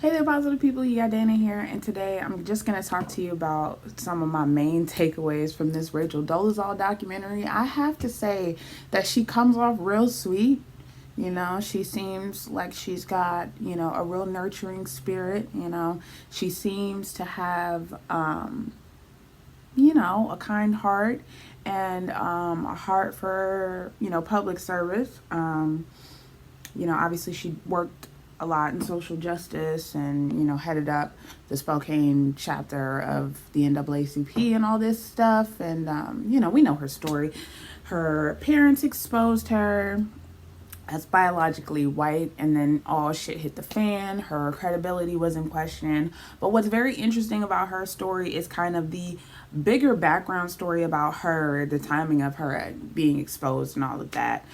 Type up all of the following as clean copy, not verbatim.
Hey there, positive people. You got Dana here, and today I'm just going to talk to you about some of my main takeaways from this Rachel Dolezal documentary. I have to say that she comes off real sweet. She seems like she's got, a real nurturing spirit. She seems to have, a kind heart and a heart for, public service. Obviously she worked a lot in social justice and, headed up the Spokane chapter of the NAACP and all this stuff. And, we know her story. Her parents exposed her as biologically white, and then all shit hit the fan. Her credibility was in question. But what's very interesting about her story is kind of the bigger background story about her, the timing of her being exposed and all of that.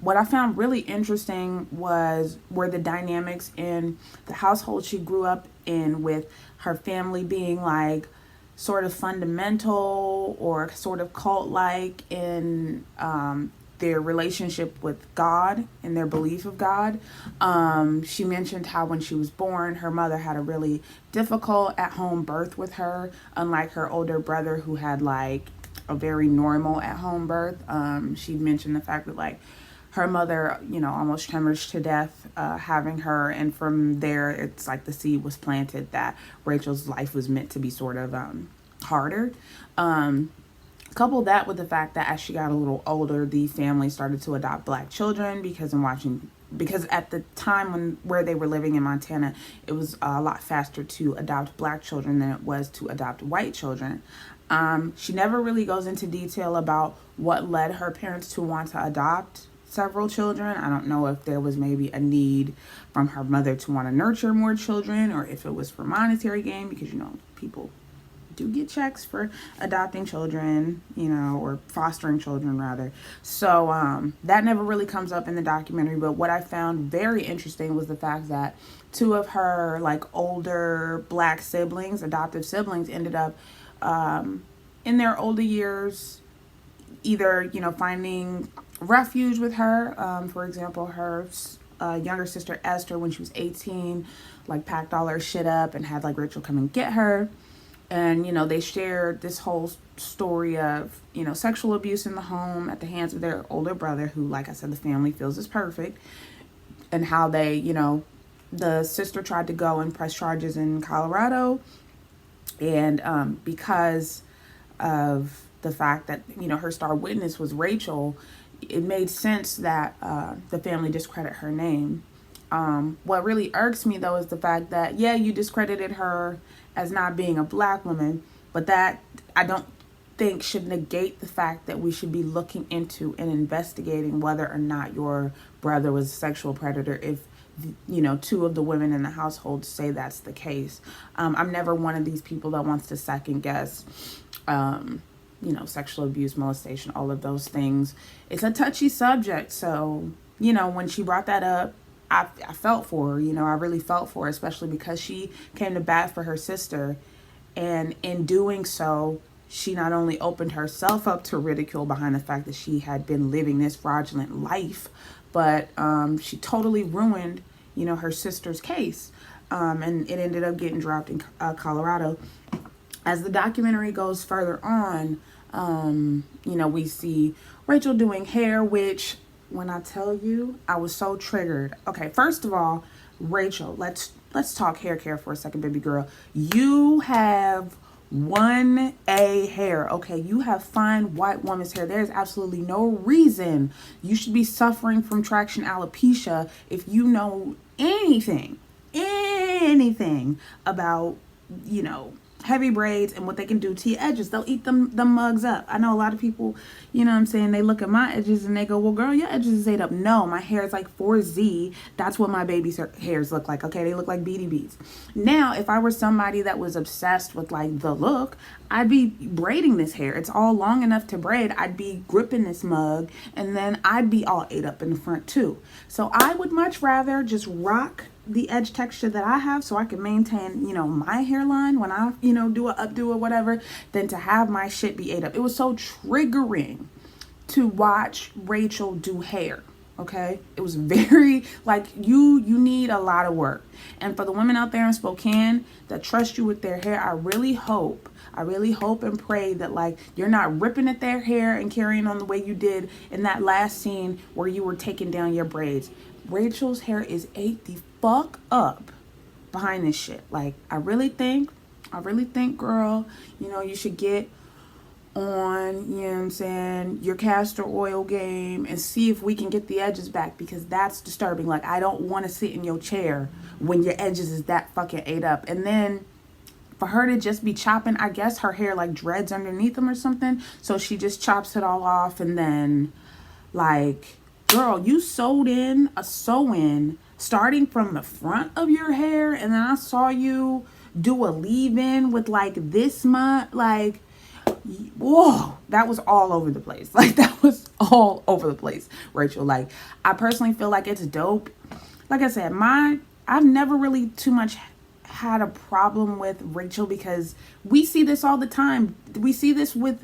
What I found really interesting were the dynamics in the household she grew up in, with her family being like sort of fundamental or sort of cult-like in their relationship with God and their belief of God. She mentioned how when she was born, her mother had a really difficult at-home birth with her, unlike her older brother who had like a very normal at-home birth. She mentioned the fact that like her mother, almost hemorrhaged to death having her, and from there it's like the seed was planted that Rachel's life was meant to be sort of harder. Couple that with the fact that as she got a little older, the family started to adopt black children because at the time where they were living in Montana, it was a lot faster to adopt black children than it was to adopt white children. She never really goes into detail about what led her parents to want to adopt several children. I don't know if there was maybe a need from her mother to want to nurture more children, or if it was for monetary gain, because people do get checks for adopting children, or fostering children rather. So that never really comes up in the documentary. But what I found very interesting was the fact that two of her like older black siblings, adoptive siblings, ended up in their older years either finding refuge with her. For example, her younger sister Esther, when she was 18, like packed all her shit up and had like Rachel come and get her. And, they shared this whole story of, sexual abuse in the home at the hands of their older brother, who, like I said, the family feels is perfect. And how they, the sister tried to go and press charges in Colorado. And because of the fact that, her star witness was Rachel, it made sense that the family discredit her name. What really irks me, though, is the fact that, yeah, you discredited her as not being a black woman, but that I don't think should negate the fact that we should be looking into and investigating whether or not your brother was a sexual predator if, two of the women in the household say that's the case. I'm never one of these people that wants to second guess, sexual abuse, molestation, all of those things. It's a touchy subject. So, when she brought that up, I felt for her, I really felt for her, especially because she came to bat for her sister. And in doing so, she not only opened herself up to ridicule behind the fact that she had been living this fraudulent life, but she totally ruined, her sister's case. And it ended up getting dropped in Colorado. As the documentary goes further on, we see Rachel doing hair, which, when I tell you, I was so triggered. Okay, first of all, Rachel, let's talk hair care for a second, baby girl. You have 1A hair, okay? You have fine white woman's hair. There's absolutely no reason you should be suffering from traction alopecia if you know anything about, heavy braids and what they can do to your edges. They'll eat them mugs up. I know a lot of people, they look at my edges and they go, well, girl, your edges is ate up. No, my hair is like 4Z. That's what my baby's hairs look like. Okay, they look like Beady Beats. Now, if I were somebody that was obsessed with like the look, I'd be braiding this hair. It's all long enough to braid. I'd be gripping this mug, and then I'd be all ate up in the front too. So I would much rather just rock the edge texture that I have so I can maintain, my hairline when I, do a updo or whatever, than to have my shit be ate up. It was so triggering to watch Rachel do hair. Okay, it was very like you need a lot of work. And for the women out there in Spokane that trust you with their hair, I really hope and pray that like you're not ripping at their hair and carrying on the way you did in that last scene where you were taking down your braids. Rachel's hair is ate the fuck up behind this shit. Like I really think, girl, you know, you should get on, you know what I'm saying, your castor oil game and see if we can get the edges back, because that's disturbing. Like I don't want to sit in your chair when your edges is that fucking ate up. And then for her to just be chopping, I guess her hair like dreads underneath them or something, so she just chops it all off. And then like, girl, you sewed in a sew-in starting from the front of your hair, and then I saw you do a leave-in with like this much, like, whoa, that was all over the place. Like that was all over the place, Rachel. Like I personally feel like it's dope. Like I said, I've never really too much had a problem with Rachel, because we see this all the time. We see this with,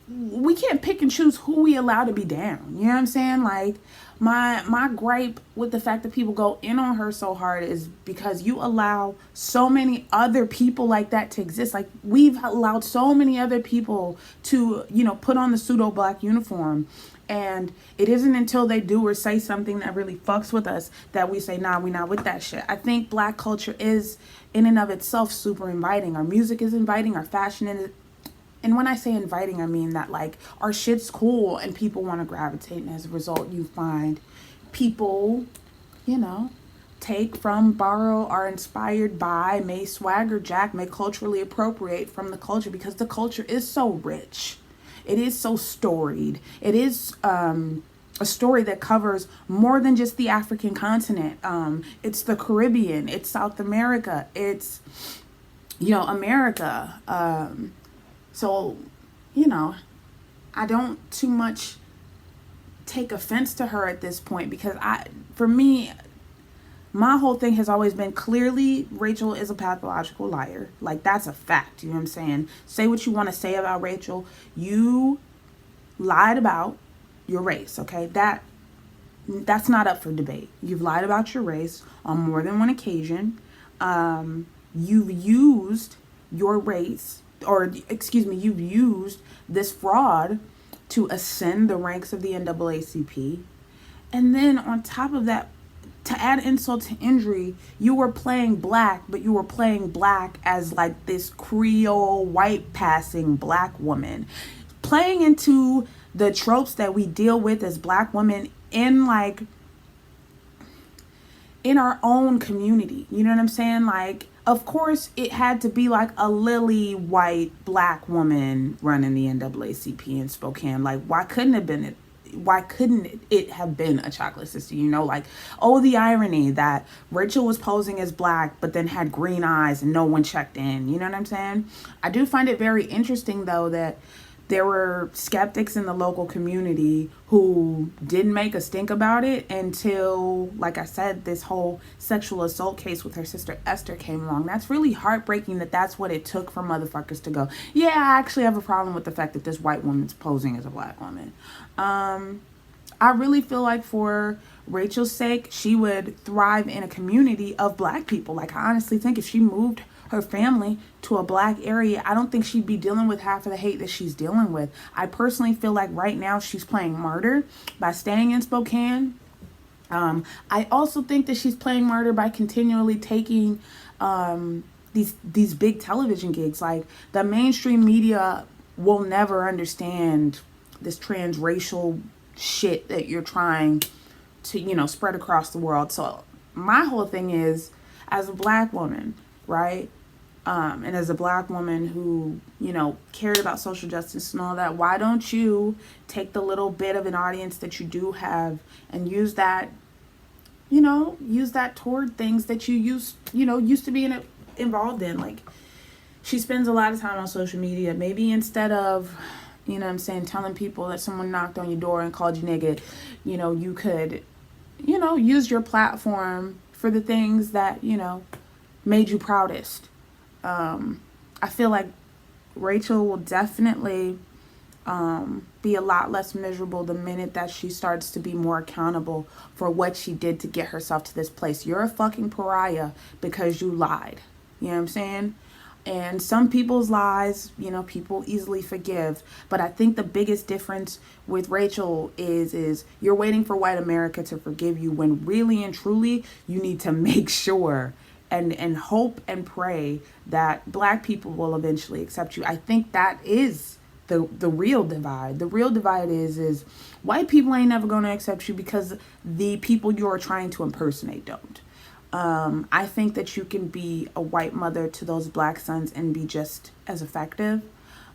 we can't pick and choose who we allow to be down. You know what I'm saying? Like my gripe with the fact that people go in on her so hard is because you allow so many other people like that to exist. Like we've allowed so many other people to, you know, put on the pseudo black uniform, and it isn't until they do or say something that really fucks with us that we say, nah, we not with that shit. I think black culture is in and of itself super inviting. Our music is inviting, our fashion is. And when I say inviting, I mean that like our shit's cool and people want to gravitate. And as a result, you find people, you know, take from, borrow, are inspired by, may swagger jack, may culturally appropriate from the culture, because the culture is so rich. It is so storied. It is a story that covers more than just the African continent. It's the Caribbean. It's South America. It's, you know, America. So, you know, I don't too much take offense to her at this point, because for me, my whole thing has always been, clearly Rachel is a pathological liar. Like that's a fact. You know what I'm saying? Say what you want to say about Rachel. You lied about your race. Okay. That's not up for debate. You've lied about your race on more than one occasion. You've used your race, or excuse me, you've used this fraud to ascend the ranks of the NAACP. And then on top of that, to add insult to injury, you were playing black, but you were playing black as like this Creole white passing black woman, playing into the tropes that we deal with as black women in like in our own community. You know what I'm saying? Like, of course, it had to be like a lily white black woman running the NAACP in Spokane. Like, why couldn't it have been a chocolate sister? You know, like, oh, the irony that Rachel was posing as black, but then had green eyes and no one checked in. You know what I'm saying? I do find it very interesting, though, that there were skeptics in the local community who didn't make a stink about it until, like I said, this whole sexual assault case with her sister Esther came along. That's really heartbreaking that that's what it took for motherfuckers to go, yeah, I actually have a problem with the fact that this white woman's posing as a black woman. I really feel like for Rachel's sake, she would thrive in a community of black people. Like, I honestly think if she moved her family to a black area, I don't think she'd be dealing with half of the hate that she's dealing with. I personally feel like right now she's playing martyr by staying in Spokane. I also think that she's playing martyr by continually taking these big television gigs. Like, the mainstream media will never understand this transracial shit that you're trying to, you know, spread across the world. So my whole thing is, as a black woman, right? And as a black woman who, you know, cared about social justice and all that, why don't you take the little bit of an audience that you do have and use that, you know, use that toward things that you used to be involved in. Like, she spends a lot of time on social media. Maybe instead of, you know what I'm saying, telling people that someone knocked on your door and called you nigga, you know, you could, you know, use your platform for the things that, you know, made you proudest. I feel like Rachel will definitely be a lot less miserable the minute that she starts to be more accountable for what she did to get herself to this place. You're a fucking pariah because you lied. You know what I'm saying? And some people's lies, you know, people easily forgive. But I think the biggest difference with Rachel is you're waiting for white America to forgive you, when really and truly you need to make sure and hope and pray that black people will eventually accept you. I think that is the real divide. The real divide is white people ain't never going to accept you because the people you're trying to impersonate don't. I think that you can be a white mother to those black sons and be just as effective.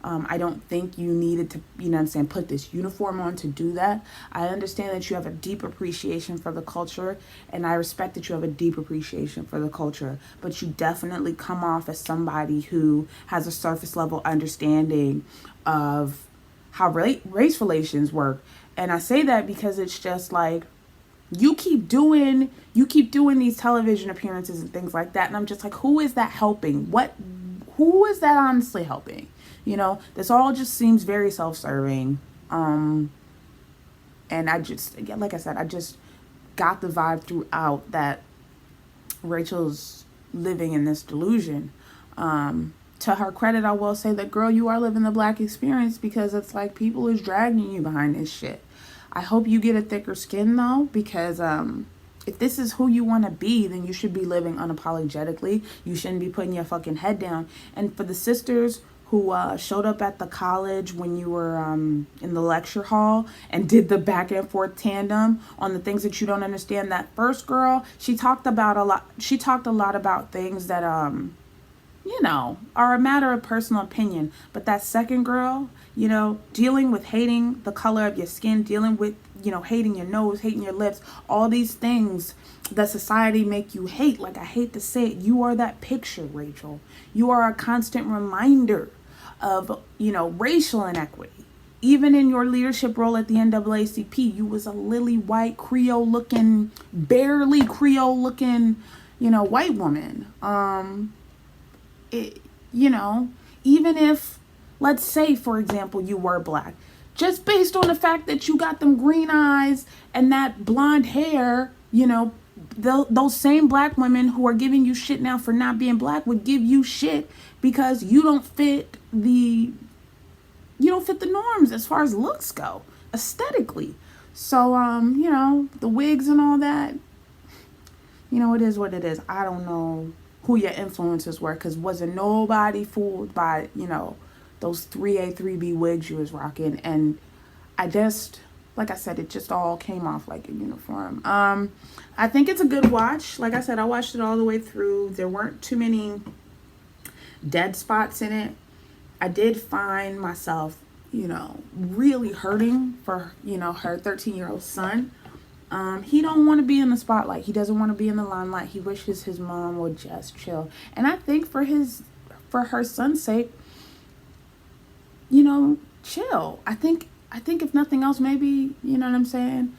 I don't think you needed to, you know what I'm saying, put this uniform on to do that. I understand that you have a deep appreciation for the culture, and I respect that you have a deep appreciation for the culture, but you definitely come off as somebody who has a surface level understanding of how race relations work. And I say that because it's just like, you keep doing these television appearances and things like that, and I'm just like, who is that helping? Who is that honestly helping? You know, this all just seems very self-serving. And I just, again, like I said, I just got the vibe throughout that Rachel's living in this delusion. To her credit, I will say that, girl, you are living the black experience, because it's like people is dragging you behind this shit. I hope you get a thicker skin, though, because if this is who you want to be, then you should be living unapologetically. You shouldn't be putting your fucking head down. And for the sisters who showed up at the college when you were in the lecture hall and did the back and forth tandem on the things that you don't understand, that first girl, she talked a lot about things that you know, are a matter of personal opinion. But that second girl, you know, dealing with hating the color of your skin, dealing with, you know, hating your nose, hating your lips, all these things that society make you hate. Like, I hate to say it, you are that picture, Rachel. You are a constant reminder of, you know, racial inequity. Even in your leadership role at the NAACP, you was a lily white Creole looking, barely Creole looking, you know, white woman. You know, even if, let's say, for example, you were black, just based on the fact that you got them green eyes and that blonde hair, you know, those same black women who are giving you shit now for not being black would give you shit because you don't fit the norms as far as looks go, aesthetically. So, you know, the wigs and all that, you know, it is what it is. I don't know who your influences were, because wasn't nobody fooled by, you know, those 3A, 3B wigs you was rocking. And I just, like I said, it just all came off like a uniform. I think it's a good watch. Like I said, I watched it all the way through. There weren't too many dead spots in it. I did find myself, you know, really hurting for, you know, her 13-year-old son. He don't want to be in the spotlight. He doesn't want to be in the limelight. He wishes his mom would just chill. And I think for her son's sake, you know, chill. I think if nothing else, maybe, you know what I'm saying,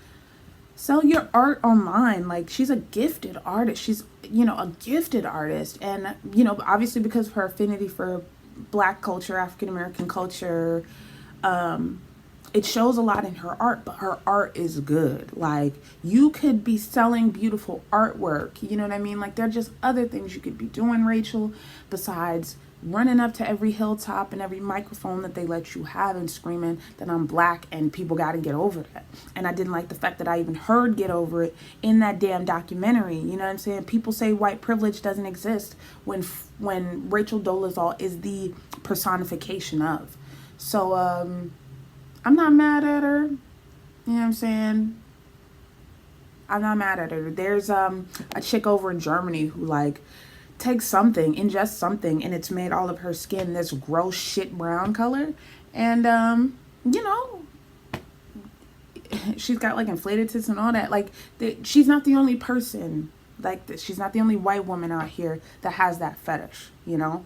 sell your art online. Like, she's a gifted artist. She's, you know, a gifted artist. And, you know, obviously because of her affinity for black culture, African American culture, it shows a lot in her art, but her art is good. Like, you could be selling beautiful artwork, you know what I mean? Like, there are just other things you could be doing, Rachel, besides running up to every hilltop and every microphone that they let you have and screaming that I'm black and people got to get over that. And I didn't like the fact that I even heard Get Over It in that damn documentary. You know what I'm saying? People say white privilege doesn't exist when Rachel Dolezal is the personification of. So, I'm not mad at her. You know what I'm saying? I'm not mad at her. There's a chick over in Germany who, like, takes ingests something, and it's made all of her skin this gross shit brown color. And, you know, she's got, like, inflated tits and all that. Like, she's not the only person like this. She's not the only white woman out here that has that fetish, you know?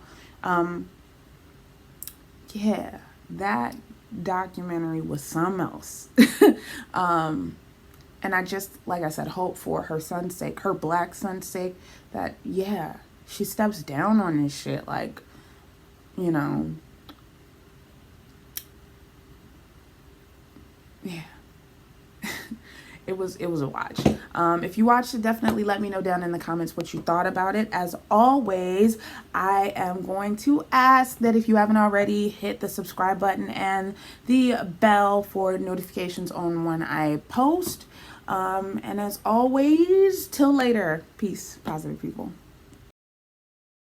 Yeah, that documentary was something else. And I just, like I said, hope for her son's sake, her black son's sake, that, yeah, she steps down on this shit. Like, you know, yeah. It was a watch. If you watched it, definitely let me know down in the comments what you thought about it. As always, I am going to ask that if you haven't already, hit the subscribe button and the bell for notifications on when I post. And as always, till later. Peace, positive people.